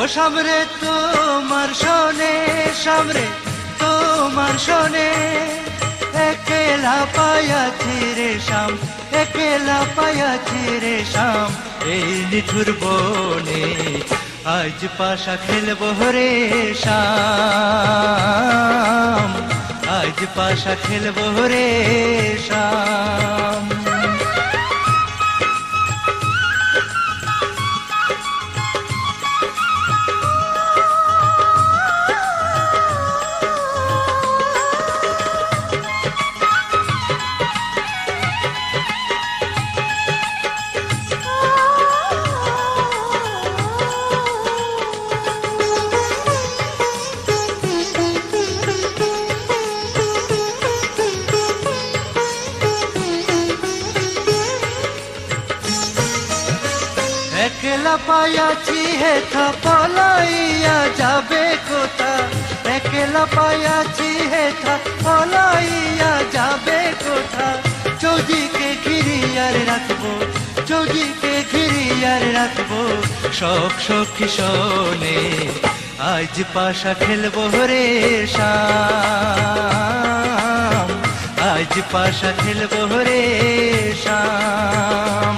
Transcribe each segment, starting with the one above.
সামরে তোমার শোনে, সামরে তোমার শোনে, একেলা পায়াছি রে শাম, একেলা পায়াছি রে শাম, এই নিঠুর বনে আজ পাশা খেলবো রে শাম, আজ পাশা খেলবো রে শাম। একলা পায়াছি হেথা পলাইয়া যাবে কোথা, একলা পায়াছি হেথা পলাইয়া যাবে কোথা, চৌদিকে ঘিরিয়ার রাখবো, চৌদিকে ঘিরিয়ার রাখবো, সব সখী শোনে আজ পাশা খেলবো রে শাম, আজ পাশা খেলবো রে শাম।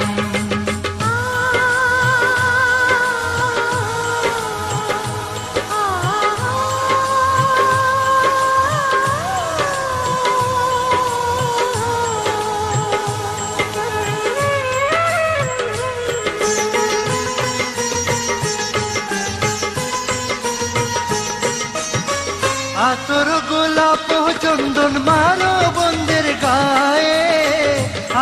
আতর গোলাপ চন্দন মারো বন্ধের গায়ে,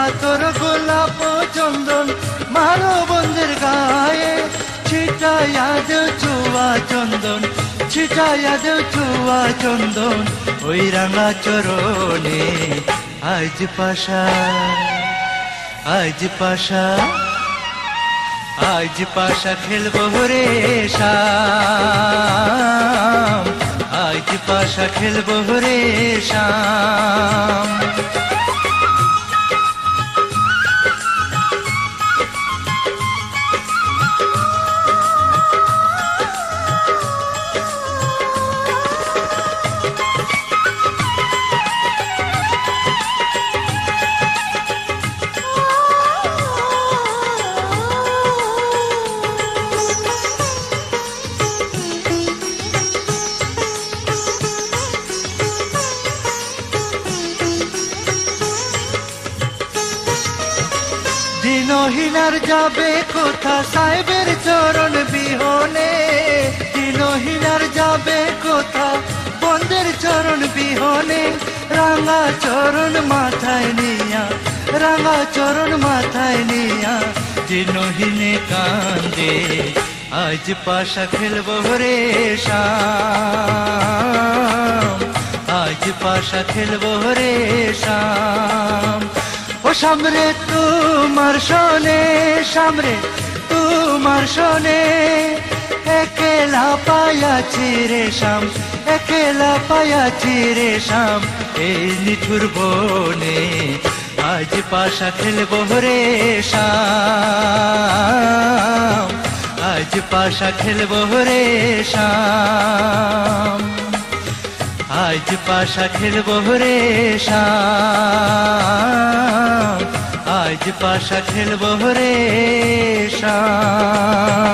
আতর গোলাপ চন্দন মারো বন্ধের গায়ে, ছিটাইয়া দেও চুয়া চন্দন, ছিটাইয়া দেও চুয়া চন্দন, ওই রাঙা চরণে আজ পাশা, আজ পাশা, আজ পাশা খেলবো রে শাম, আজ পাশা খেলবো রে শাম। দিনহীনার যাবে কোথা সাহেবের চরণ বিহনে, দিনহীনার যাবে কোথা বন্ধের চরণ বিহনে, রাঙা চরণ মাথায় নিয়া, রাঙা চরণ মাথায় নিয়া, দিনহীনে কান্দে আজ পাশা খেলবো রে শাম, আজ পাশা খেলবো রে শাম। ও সামরে তোমার শোনে, সামরে তোমার শোনে, একেলা পায়াছি রে শাম, একেলা পায়াছি রে শাম, এই নিঠুর বনে আজ পাশা খেলবো রে শাম, আজ পাশা খেলবো রে শাম, আজ পাশা খেলবো রে শাম, আজ পাশা খেলবো রে শাম।